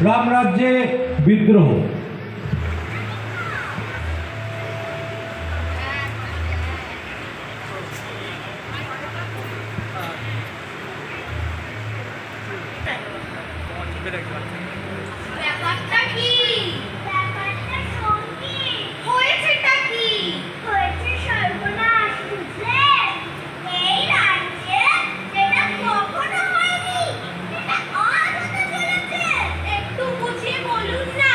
রামরাজ্যে বিদ্রোহ। ব্যাপারটা কি? ব্যাপারটা সঙ্গী হয়েছেটা কি? হয়েছে সর্বনাশ, বুঝলে? এই রাজ্যে যেটা কখনো হয়নি সেটা আজ হতে চলেছে। একটু বুঝিয়ে বলুন না,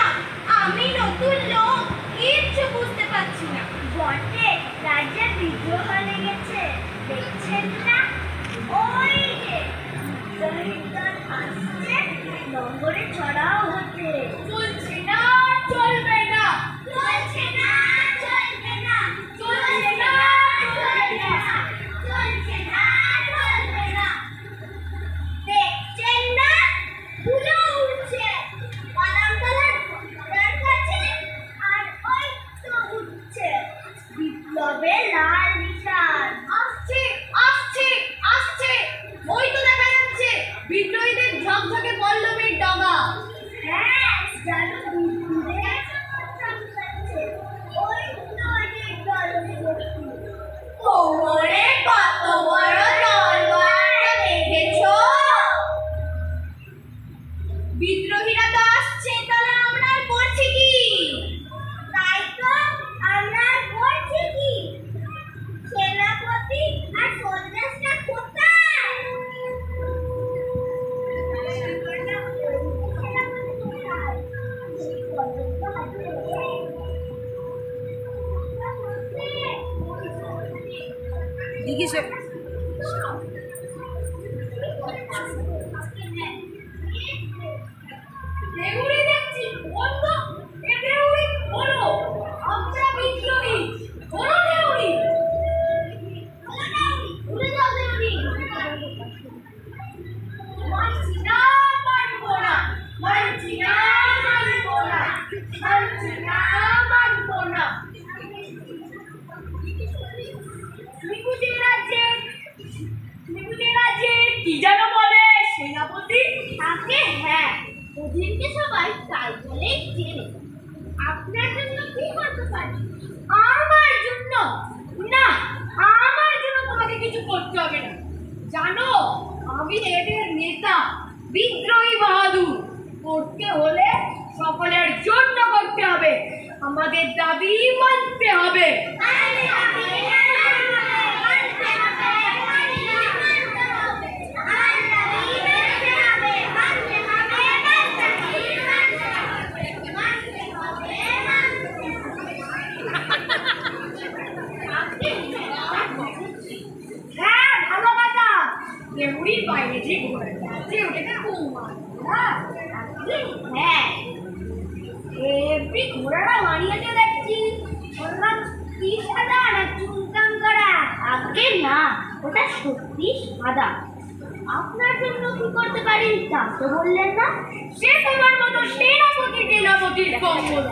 আমি নতুন লোক, কিচ্ছু বুঝতে পারছি না। বটে, রাজ্যে বিদ্রোহ লেগেছে, দেখছেন না? ওই যে নম্বরে ছড়াও হচ্ছে। চলছে না, চলবে না, চলছে না, চলবে না, চলছে না, চলবে না, চলছে না, চলবে না। দেখছেন না, ধুলো উঠছে বাদামতলার ঘোড়ার কাছে, আর ওই তো উঠছে বিপ্লবের লাল নিশান। আসছে, আসছে, আসছে, ওই তো দেখা যাচ্ছে বিদ্রোহীদের ঝকঝকে পল্লবের ডগা। হ্যাঁ, জানো দূরে চমকাচ্ছে, ওই তো অনেক দলবদ্ধ। ওরে কত বড় তলোয়ার, দেখেছো? বিদ্রোহীরা তো আসছে, তাহলে আমরা আর করছি কি? তাই তো, আমরা আর করছি কি? সেনাপতি আর সন্দেশটা কোথায়? দেখিছে দেউড়ি দেখছি, বন্ধ, এ দেউড়ি বলো, আমরা বিদ্রোহী, বলো দেউড়ি, উড়ে যাও দেউড়ি। মানছি না, মানবো না, মানছি না, মানবো না, মানছি না, মানবো না। ত্রিভুজের রাজ্যে কি যেন বলে সেনাপতি? তাকে হ্যাঁ, ওদিনকে সবাই তাই বলেই চেনে। আপনার জন্য কি করতে পারি? আমার জন্য? না, আমার জন্য তোমাকে কিছু করতে হবে না। জানো, আমি এদের নেতা, বিদ্রোহী বাহাদুর। করতে হলে সকলের জন্য করতে হবে, আমাদের দাবি মানতে হবে। হ্যাঁ, ভালো কথা। দেউড়ির বাইরে যে ঘোড়া যাচ্ছে ওটাকে কৌমার। হ্যাঁ, এমনি ঘোড়াটা মারিয়েছে দেখছি, বললাম কি সাদা না চুনকাম করা? আগে না, ওটা সত্যি সাদা। আপনার জন্য কি করতে পারি তা তো বললেন না। সে তোমার মতো সেনাপতি টেনাপতির কম্বল,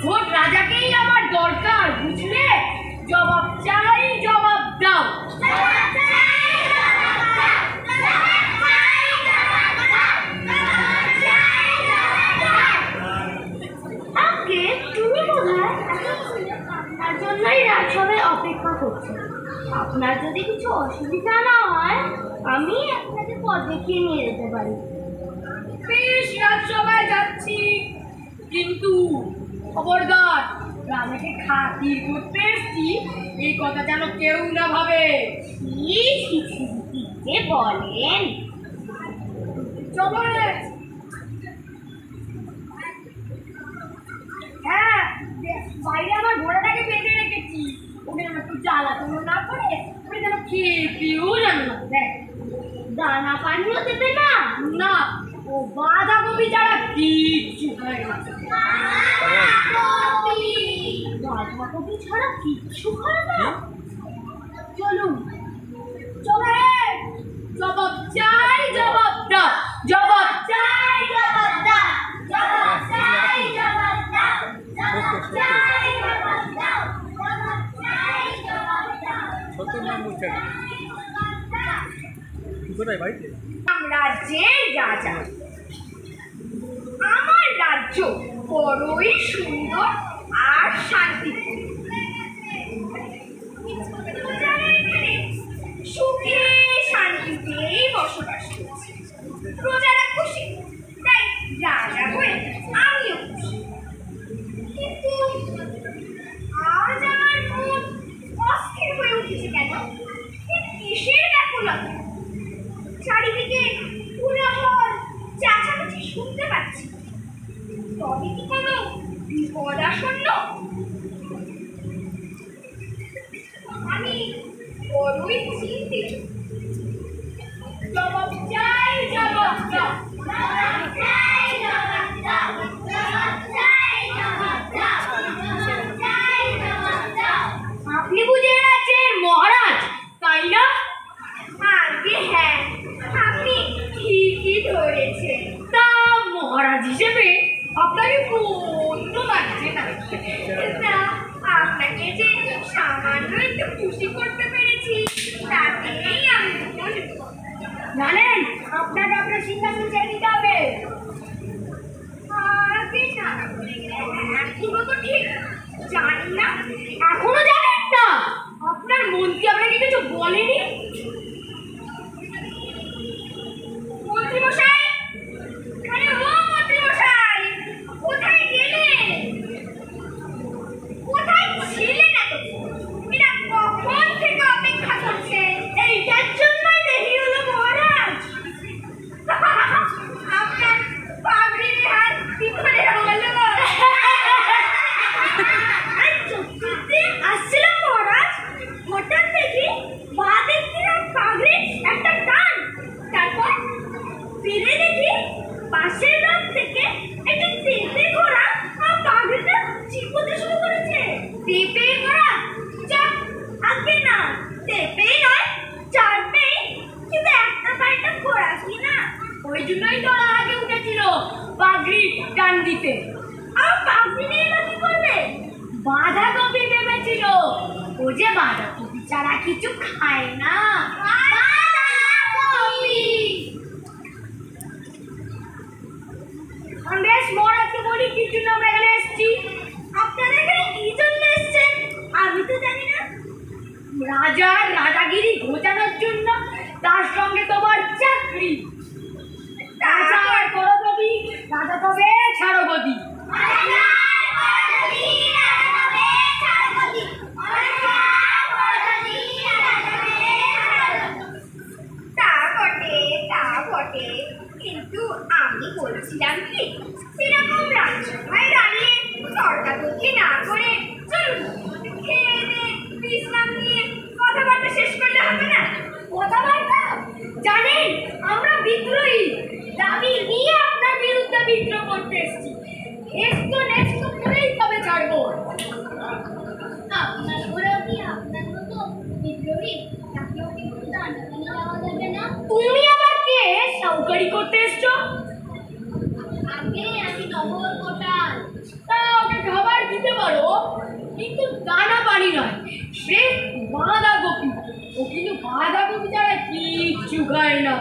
ভোট রাজাকেই আমার দরকার, বুঝলে? জবাব চাই, জবাব দাও। আগে তুমি বোধহয় আপনার জন্যই রাজসভায় অপেক্ষা করছি। আপনার যদি কিছু অসুবিধা না হয়, আমি আপনাকে পথ দেখিয়ে নিয়ে যেতে পারি। বেশ, রাজসভায় যাচ্ছি, কিন্তু খবরদার, রাজাকে খাতির করতে এসছি এই কথা যেন কেউ না ভাবে। কি যে বলেন? চলো রে। হ্যাঁ, বাইরে আমার ঘোড়াটাকে বেঁধে রেখেছি, ওকে যেন একটু জ্বালাতন না করে, ওকে যেন খেতেও জানো না। দেখ, দানা পানিও দেবে না, না ও বাঁধাকপি ছাড়া কিচ্ছু খায় না। বাঁধাকপি ছাড়া কিচ্ছু খায় না? চলুন, চলে। জবাব চাই, জবাব দাও, জবাব চাই, জবাব দাও, জবাব চাই, জবাব দাও, জবাব চাই, জবাব দাও, জবাব চাই, জবাব দাও। রাজ্যের রাজা বড়ই সুন্দর আর শান্তিপূর্ণ। প্রজারা এখানে সুখে শান্তিতেই বসবাস করছে। প্রজারা খুশি, তাই রাজা হয়ে আমিও খুশি। কিন্তু আজ আমার মন অস্থির হয়ে উঠেছে কেন? কিসের ব্যাকুলতা? চারিদিকে কোলাহল চেঁচামেচি শুনতে পাচ্ছি। তবে কি কোনো বিপদ আসন্ন? আমি বড়ই চিন্তিত। জবাব চাই, জবাব চাই, জবাব চাই, জবাব দাও, জবাব চাই, জবাব দাও, জবাব চাই, জবাব দাও। আপনি বুঝে রাজ্যের মহারাজ, তাই না? আগে হ্যাঁ, আপনি ঠিকই ধরেছেন। তা মহারাজ হিসেবে আপনাকে বন্ধ লাগছে না? না, আপনাকে যে সামান্য একটু খুশি করতে পেরেছি তাতেই আমি খুশি। জানেন আপনাকে আপনার সিংহাসন ছেড়ে দিতে হবে। আগে না, এখনো তো ঠিক জানি না। এখনো জানেন না? আপনার মন্ত্রী আপনাকে কিছু বলেনি? মন্ত্রী মশাই, আরে ও মন্ত্রী মশাই, কোথায় গেলেন? কোথায় ছিলেন এতক্ষণ? এরা কখন থেকে অপেক্ষা করছে? এইটার জন্যই দেরি হলো মহারাজ। আপনার পাগড়ির হাত কি করে হলো? আসছিলাম মহারাজ, হঠাৎ দেখি মা দেখছিলাম পাগড়ির একটা টান। তারপর ফিরে দেখি পাশের রথ থেকে একটা তেপে ঘোড়া আর পাগড়িটা চিপতে শুরু করেছে। তেপে ঘোড়া? চাপ আগে না, তেপেই নয়, চাপেই, কিন্তু একটা পায়েটা ঘোড়া কি না? ওই জন্যই তো আগে উঠেছিল পাগড়ি টান দিতে। আর পাগড়ি নিয়ে কি করবে? বাঁধাকপি ভেবেছিল। ও যে বাঁধাকপি ছাড়া কিছু খায় না। বেশ মহারাজকে বলি কিছু না, আমরা এখানে এসেছি। আপনারা এখানে কি জন্য এসেছেন আমি তো জানি না। রাজার রাজাগিরি ঘোচানোর জন্য, তার সঙ্গে তোমার চাকরি। রাজা আর করগদি, রাজা তবে ছাড়গদি। কিন্তু আমি বলছিলাম কি, সেরকম রাজসভায় দাঁড়িয়ে তর্কাতর্কি না করে চলুন খেয়ে দিয়ে বিশ্রাম নিয়ে কথাবার্তা শেষ করলে হবে না? কথাবার্তা? জানেন আমরা বিদ্রোহী, দাবি নিয়ে আপনার বিরুদ্ধে বিদ্রোহ করতে এসেছি। নেক্সট করেই তবে ছাড়বো। আপনার ঘরেও কি আপনার মতো বিদ্রোহী? তুমি আবার কে সাউকারি করতে এসছো? আগে আমি নগর কোটাল। তা ওকে খাবার দিতে পারো, কিন্তু দানা পানি নয়, সে বাঁধাকপি। ও কিন্তু বাঁধাকপি ছাড়া কিচ্ছু খায় না।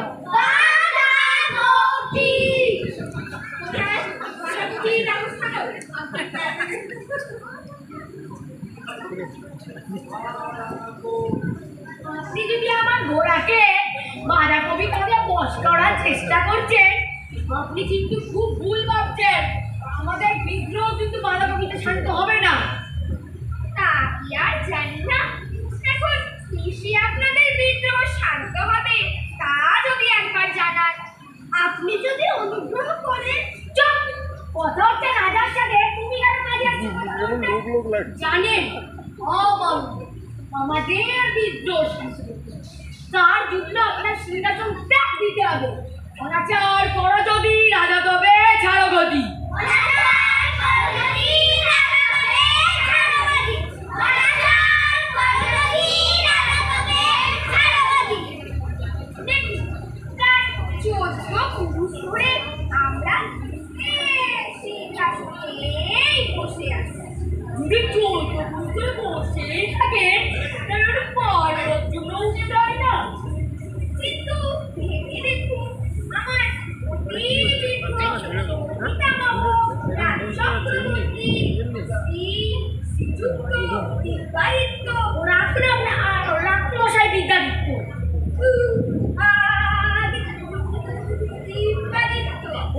আপনি যদি আমার ঘোড়াকে বাঁধাকপি কাজে বশ করার চেষ্টা করছেন, আপনি কিন্তু খুব ভুল ভাবছেন। আমাদের বিদ্রোহ কিন্তু বাঁধাকপিতে শান্ত হবে না। তা কি আর জানি না, এখন কৃষি আপনাদের বিদ্রোহ শান্ত হবে তা যদি একবার জানান। আপনি যদি অনুগ্রহ করেন। চুপ! কথা হচ্ছে রাজার সাথে, তুমি আর কাজে আসছো। জানেন আমাদের বিদ্রোহ তার জন্য আপনার সিংহাসন ত্যাগ দিতে হবে। অনাচার করো যদি, রাজা তবে ছাড়গদি। আমরা সিংহাসনেই বসে আছি। যদি বসেই থাকে তাহলে পাড়ার জন্য উঠে যায় না। কিন্তু ভেবে দেখুন, আমার পিতামহ যুক্ত বিদ্যাদিত্য রাত্রমশাই বিদ্যাদিত্য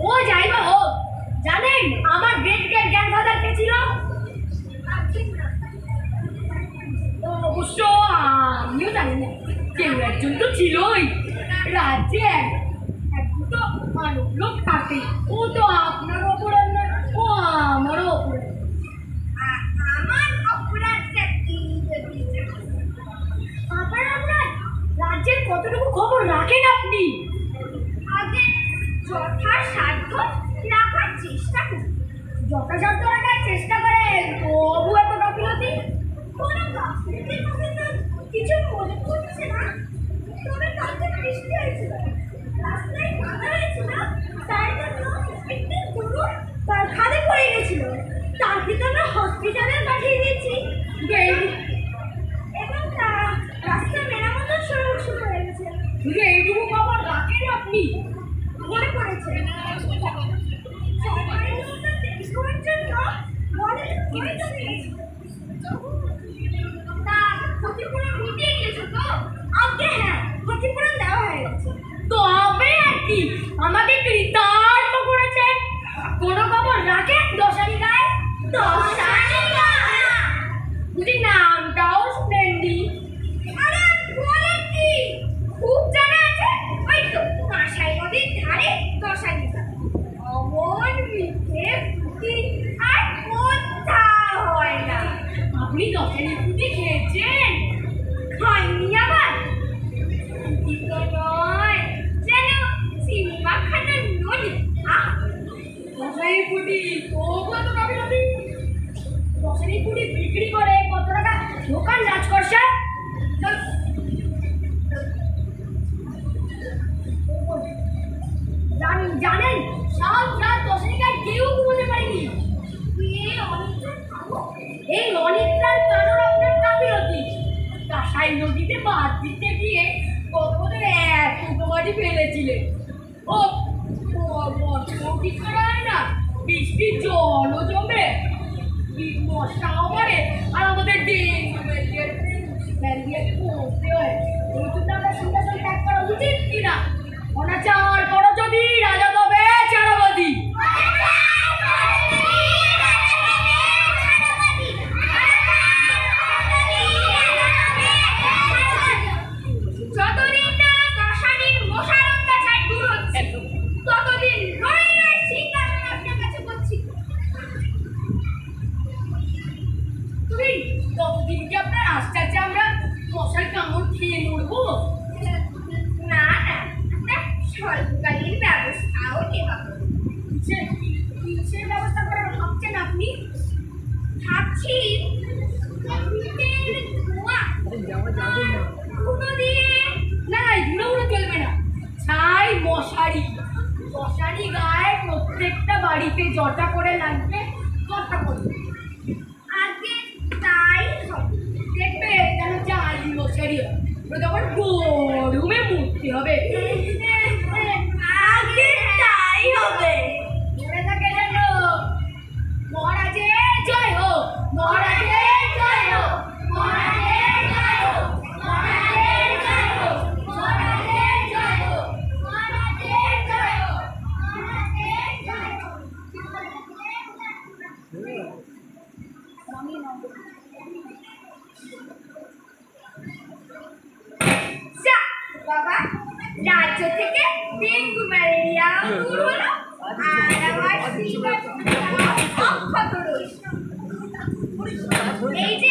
ও যাই বা হোক, জানেন আমার গ্রেট গ্রেট গ্র্যান্ডফাদার কে ছিল? অবশ্য আমিও জানি না, কেউ একজন তো ছিলই। রাজ্যে এক দুটো মানব লোক থাকে, ও তো আপনার অপরাধ না, ও আমারও অপরাধ। আমার অপরাধটা কি? আপনার অপরাধ? রাজ্যের কতটুকু খবর রাখেন আপনি? আগে যথাসাধ্য রাখার চেষ্টা করি। যথাসাধ্য রাখার চেষ্টা করেন, তবু এত গাফিলতি? কোনো গাফিলতির মধ্যে তো কিছু মনে পড়ছে না। তবে কালকে বৃষ্টি হয়েছিল, রাস্তায় কাদা হয়েছিল, তার জন্য একটি গরু খাদে পড়ে গেছিল। তাকে তো আমরা হসপিটালে পাঠিয়ে দিয়েছি এবং রাস্তা মেরামতের শুরু হয়ে গেছে। এইটুকু খবর রাখেন আপনি? মনে পড়েছে সরকারি অনুদান দেওয়ার জন্য অনেক খরচ হয়েছে। তা ক্ষতিপূরণ মিটিয়ে গেছে তো? আগে হ্যাঁ, ক্ষতিপূরণ দেওয়া হয়ে গেছে। তবে আর কি, আমাকে কৃতার্থ করেছে। কোনো খবর রাখেন দশারি গায়ে? দশারি গায়ে বুঝি নামটাও শুনেননি? আরে বলে কি, খুব জানা আছে। ওই তো কাঁসাই নদীর ধারে দশারি গায়ে। অমন মিঠে ফুটি আর কোথাও হয় না। আপনি দশারি ফুটি খেয়েছেন? খাইনি আবার। ফুটি তো নয়, যেন সিনেমা খানার নদী। দশারি ফুটি তবুও তো গাফিলতি। দশারি ফুটি বিক্রি করে কত টাকা দোকান রাজকর্ষা? জানেন সব রাত দশারি গায়ে কেউ ঘুমোতে পারেনি। এই অনিদ্রার কারণ আপনার গাফিলতি। কাঁসাই নদীতে বাদ দিতে গিয়ে কতদের এত উপমাটি ফেলেছিলেন। ও কি করা হয় না, বৃষ্টির জলও জমে, মশাও মারে, আর আমাদের ডেঙ্গু ম্যালেরিয়াতে পড়তে হয়। এই জন্য আমরা সিংহাসন ত্যাগ করা উচিত কিনা? অনাচার করো যদি রাজা তবে চারাবাদী। যতদিন না কাঁসারির মশার অত্যাচার দূর হচ্ছে, ততদিন রইলে সিংহাসন আপনার কাছে বলছি। তুমি ততদিন কি আপনার আস্তে আস্তে আমরা মশার কামড় খেয়ে মরবো? না না, স্বল্পকালীন ব্যবস্থাও নেওয়া। কিসের ব্যবস্থা করার ভাবছেন আপনি? ভাবছি না, ধুলো চলবে না। ছাই মশারি, মশারি গায়ে প্রত্যেকটা বাড়িতে জটা করে লাগবে, জটা করবে। আগে তাই হবে, দেখবে যেন জালি মশারি হয়, তখন গরমে মুক্তি হবে। আগে তাই হবে। মনে থাকে যেন মহারাজের জয় হোক, মহারাজের জয় হোক, মহারাজের জয় হোক, মহারাজের জয় হোক, মহারাজের জয় হোক, মহারাজের জয় হোক, মহারাজের জয় হোক। বাবা, রাজ্য থেকে ডেঙ্গু ম্যালেরিয়া দূর হলো, আর আমার অক্ষত রইল। এই যে